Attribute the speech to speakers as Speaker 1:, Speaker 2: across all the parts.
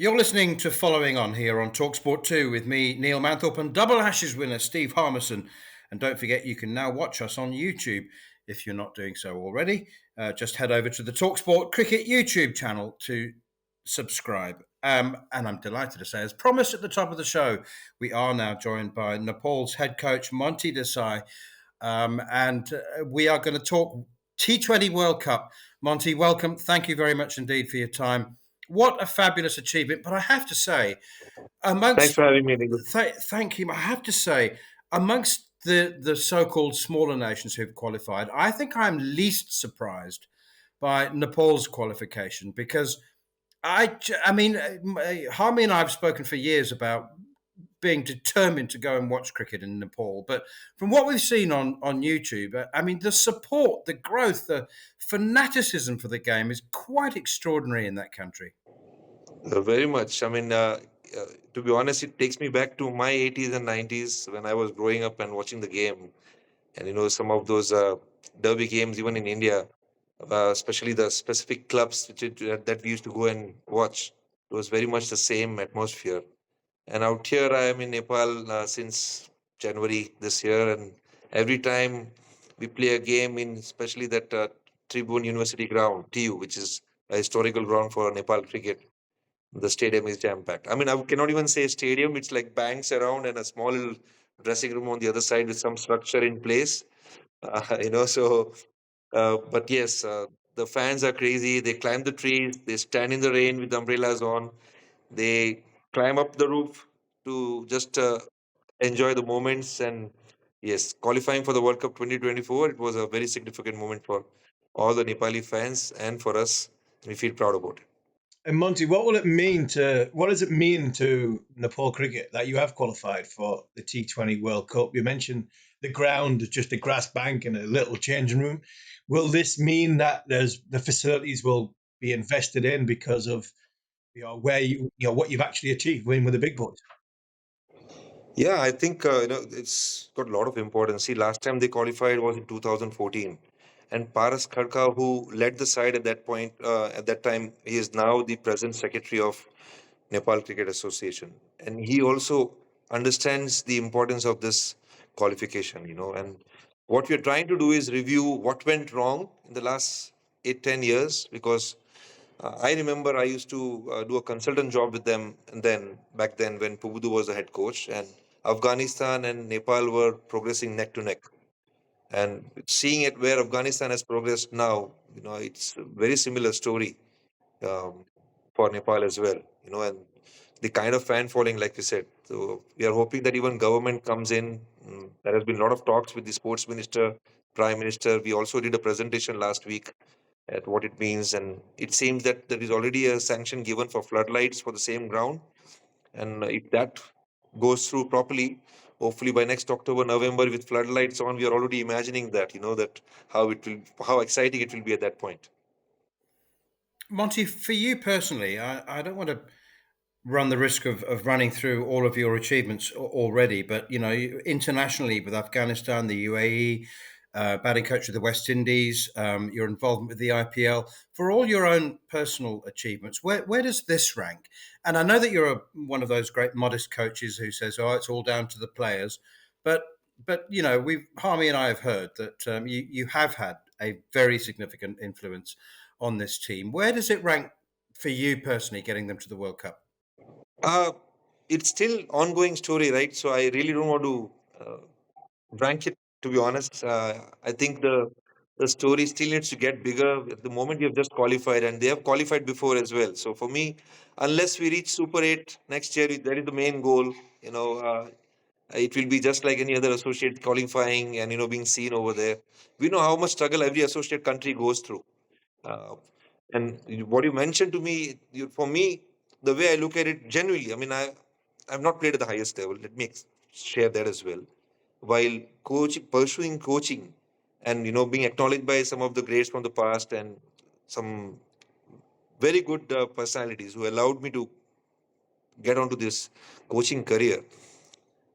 Speaker 1: You're listening to Following On here on talkSPORT 2 with me, Neil Manthorpe, and Double Ashes winner Steve Harmison. And don't forget, you can now watch us on YouTube if you're not doing so already. Just head over to the talkSPORT Cricket YouTube channel to subscribe. And I'm delighted to say, as promised at the top of the show, we are now joined by Nepal's head coach, Monty Desai. And we are going to talk T20 World Cup. Monty, welcome. Thank you very much indeed for your time. What a fabulous achievement. But I have to say,
Speaker 2: Thanks
Speaker 1: amongst,
Speaker 2: for having me, Nikhil.
Speaker 1: thank you, I have to say, amongst the so-called smaller nations who've qualified, I think I'm least surprised by Nepal's qualification because I mean, Harmy and I have spoken for years about being determined to go and watch cricket in Nepal. But from what we've seen on YouTube, I mean, the support, the growth, the fanaticism for the game is quite extraordinary in that country.
Speaker 2: Very much. To be honest, it takes me back to my 80s and 90s when I was growing up and watching the game. And, some of those derby games, even in India, especially the specific clubs that we used to go and watch, it was very much the same atmosphere. And out here, I am in Nepal since January this year. And every time we play a game in, especially that Tribune University ground, TU, which is a historical ground for Nepal cricket, the stadium is jam packed. I mean, I cannot even say stadium. It's like banks around and a small little dressing room on the other side with some structure in place. But yes, the fans are crazy. They climb the trees. They stand in the rain with umbrellas on. They climb up the roof to just enjoy the moments. And yes, qualifying for the World Cup 2024, it was a very significant moment for all the Nepali fans and for us. We feel proud about it.
Speaker 3: And Monty, what does it mean to Nepal cricket that you have qualified for the T20 World Cup? You mentioned the ground, just a grass bank and a little changing room. Will this mean that the facilities will be invested in because of where what you've actually achieved winning with the big boys?
Speaker 2: Yeah, I think it's got a lot of importance. See, last time they qualified was in 2014, and Paras Khadka, who led the side at that point, at that time, he is now the present secretary of Nepal Cricket Association, and he also understands the importance of this qualification. And what we are trying to do is review what went wrong in the last 8-10 years, because I remember I used to do a consultant job with them, and then back then when Pubudu was the head coach, and Afghanistan and Nepal were progressing neck to neck. And seeing it where Afghanistan has progressed now, it's a very similar story um, for Nepal as well. And the kind of fan following, like you said. So we are hoping that even government comes in. There has been a lot of talks with the sports minister, prime minister. We also did a presentation last week at what it means. And it seems that there is already a sanction given for floodlights for the same ground. And if that goes through properly, hopefully by next October, November, with floodlights on, we are already imagining that, that how exciting it will be at that point.
Speaker 1: Monty, for you personally, I don't want to run the risk of running through all of your achievements already, but internationally with Afghanistan, the UAE, batting coach of the West Indies, your involvement with the IPL, for all your own personal achievements, where does this rank? And I know that you're one of those great modest coaches who says, "Oh, it's all down to the players," but we've Harmy and I have heard that you have had a very significant influence on this team. Where does it rank for you personally, getting them to the World Cup?
Speaker 2: Uh, it's still ongoing story, right? So I really don't want to rank it. To be honest, I think the story still needs to get bigger. At the moment, we have just qualified, and they have qualified before as well. So for me, unless we reach Super 8 next year, that is the main goal. It will be just like any other associate qualifying and being seen over there. We know how much struggle every associate country goes through. Uh, and what you mentioned to me, for me, the way I look at it genuinely, I mean, I've not played at the highest level. Let me share that as well. While pursuing coaching, and being acknowledged by some of the greats from the past and some very good personalities who allowed me to get onto this coaching career.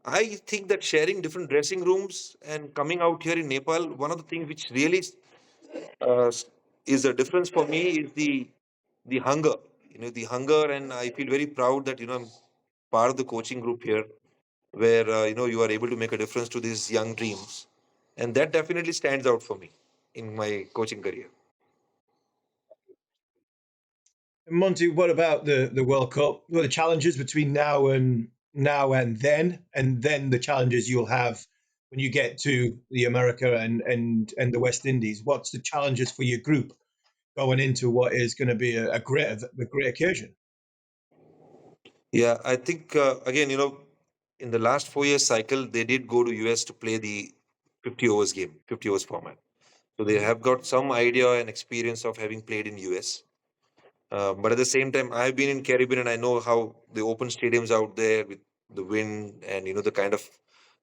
Speaker 2: I think that sharing different dressing rooms and coming out here in Nepal, one of the things which really uh, is a difference for me is the hunger. the hunger, and I feel very proud that I'm part of the coaching group here, where you are able to make a difference to these young dreams, and that definitely stands out for me in my coaching career.
Speaker 3: Monty, what about the World Cup? What are the challenges between now and then the challenges you'll have when you get to the America and the West Indies? What's the challenges for your group going into what is going to be a great occasion?
Speaker 2: Yeah, I think again, in the last 4 years cycle, they did go to US to play the 50 overs game, 50 overs format. So they have got some idea and experience of having played in US. But at the same time, I've been in Caribbean and I know how the open stadiums out there with the wind and the kind of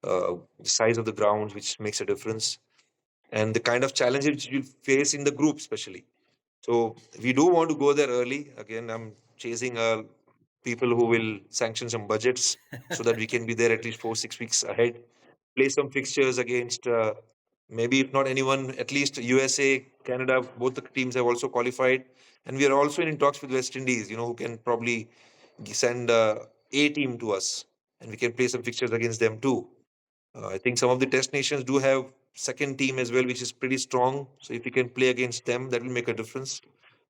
Speaker 2: the size of the grounds, which makes a difference, and the kind of challenges which you face in the group, especially. So we do want to go there early. Again, I'm chasing people who will sanction some budgets so that we can be there at least 4 6 weeks ahead. Play some fixtures against maybe if not anyone, at least USA, Canada. Both the teams have also qualified, and we are also in talks with West Indies. Who can probably send a team to us, and we can play some fixtures against them too. I think some of the test nations do have second team as well, which is pretty strong. So if we can play against them, that will make a difference.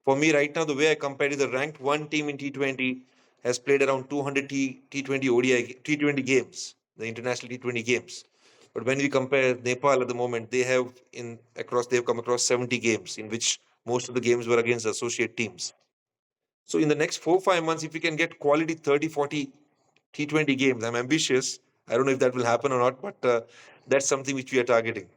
Speaker 2: For me, right now, the way I compare it, the ranked one team in T20 has played around 200 T20 ODI T20 games, the international T20 games. But when we compare Nepal at the moment, they've come across 70 games, in which most of the games were against associate teams. So in the next 4 5 months, if we can get quality 30 40 T20 games, I'm ambitious. I don't know if that will happen or not, but that's something which we are targeting.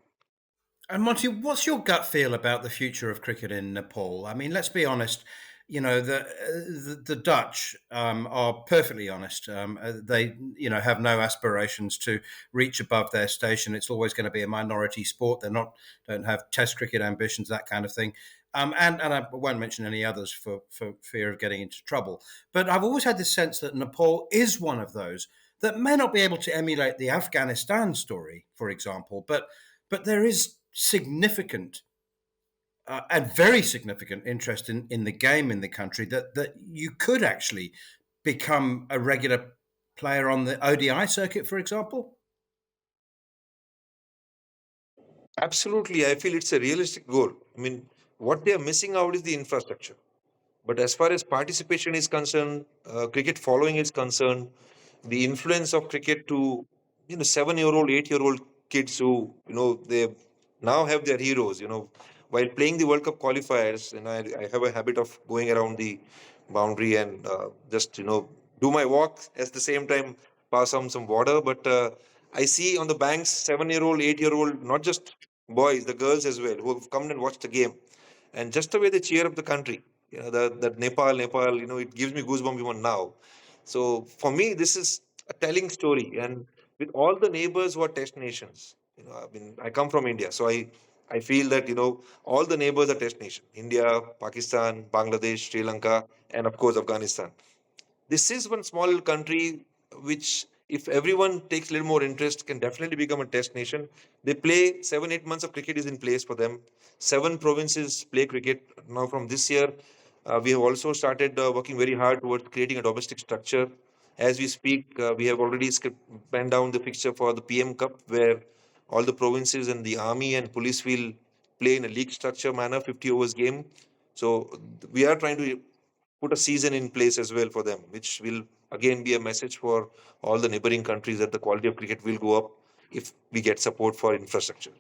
Speaker 1: And Monty, what's your gut feel about the future of cricket in Nepal? I mean, let's be honest. The Dutch are perfectly honest. They have no aspirations to reach above their station. It's always going to be a minority sport. Don't have Test cricket ambitions, that kind of thing. And I won't mention any others for fear of getting into trouble. But I've always had this sense that Nepal is one of those that may not be able to emulate the Afghanistan story, for example, but there is significant and very significant interest in the game in the country that you could actually become a regular player on the ODI circuit, for example.
Speaker 2: Absolutely, I feel it's a realistic goal. I mean, what they are missing out is the infrastructure. But as far as participation is concerned, cricket following is concerned, the influence of cricket to 7-year-old, 8-year-old kids who they now have their heroes. While playing the World Cup qualifiers, and I have a habit of going around the boundary and just do my walk at the same time pass on some water. But I see on the banks 7-year-old, 8-year-old, not just boys, the girls as well, who have come and watched the game, and just the way they cheer up the country. That Nepal, it gives me goosebumps even now. So for me, this is a telling story, and with all the neighbors who are test nations, I mean, I come from India, so I feel that all the neighbors are test nation: India, Pakistan, Bangladesh, Sri Lanka, and of course Afghanistan. This is one small little country which, if everyone takes a little more interest, can definitely become a test nation. They play 7 8 months of cricket is in place for them. 7 provinces play cricket now. From this year, we have also started working very hard towards creating a domestic structure. As we speak, we have already penned down the fixture for the PM Cup, where all the provinces and the army and police will play in a league structure manner, 50 overs game. So we are trying to put a season in place as well for them, which will again be a message for all the neighboring countries that the quality of cricket will go up if we get support for infrastructure.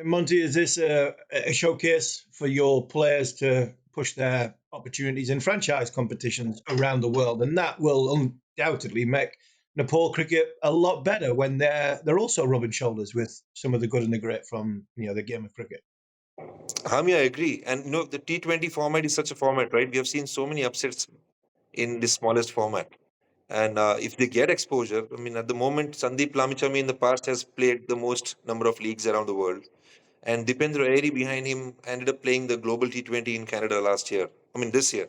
Speaker 3: Monty, is this a showcase for your players to push their opportunities in franchise competitions around the world? And that will undoubtedly make Nepal cricket a lot better when they're also rubbing shoulders with some of the good and the great from the game of cricket.
Speaker 2: Hami, I agree. And the T20 format is such a format, right? We have seen so many upsets in the smallest format. And if they get exposure, I mean, at the moment, Sandeep Lamichami in the past has played the most number of leagues around the world. And Dipendra Airi behind him ended up playing the Global T20 in Canada last year. I mean, this year,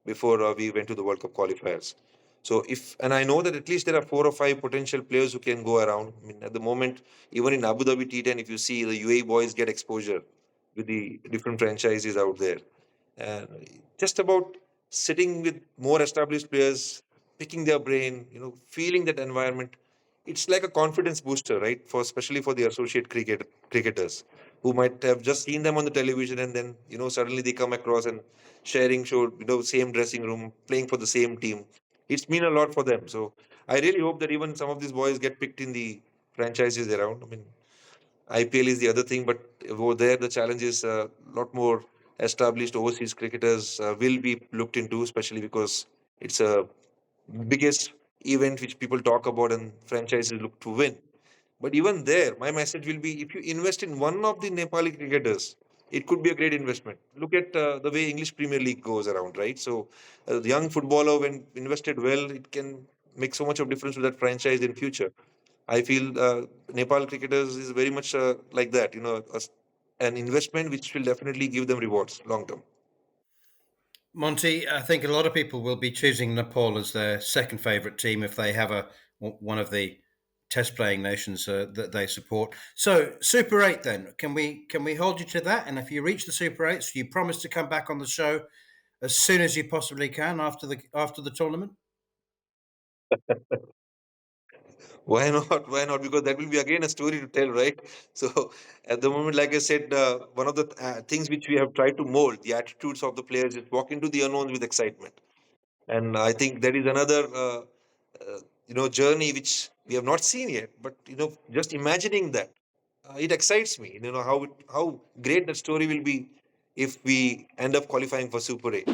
Speaker 2: before we went to the World Cup qualifiers. So and I know that at least there are 4 or 5 potential players who can go around. I mean, at the moment, even in Abu Dhabi T10, if you see the UAE boys get exposure with the different franchises out there. and just about sitting with more established players, picking their brain, feeling that environment. It's like a confidence booster, right? For especially for the associate cricketers who might have just seen them on the television, and then suddenly they come across and sharing show, same dressing room, playing for the same team. It's mean a lot for them. So I really hope that even some of these boys get picked in the franchises around. I mean, IPL is the other thing, but over there the challenge is a lot more established overseas cricketers will be looked into, especially because it's a biggest event which people talk about and franchises look to win. But even there, my message will be if you invest in one of the Nepali cricketers, it could be a great investment. Look at the way English Premier League goes around, right? So, the young footballer, when invested well, it can make so much of difference to that franchise in future. I feel Nepal cricketers is very much like that, an investment which will definitely give them rewards long term.
Speaker 1: Monty, I think a lot of people will be choosing Nepal as their second favourite team if they have one of the test playing nations that they support. So Super Eight, then can we hold you to that? And if you reach the Super Eights, you promise to come back on the show as soon as you possibly can after the tournament.
Speaker 2: Why not? Why not? Because that will be again a story to tell, right? So, at the moment, like I said, one of the things which we have tried to mold the attitudes of the players is walk into the unknown with excitement. And I think that is another, journey which we have not seen yet. But just imagining that, it excites me. How great that story will be if we end up qualifying for Super 8.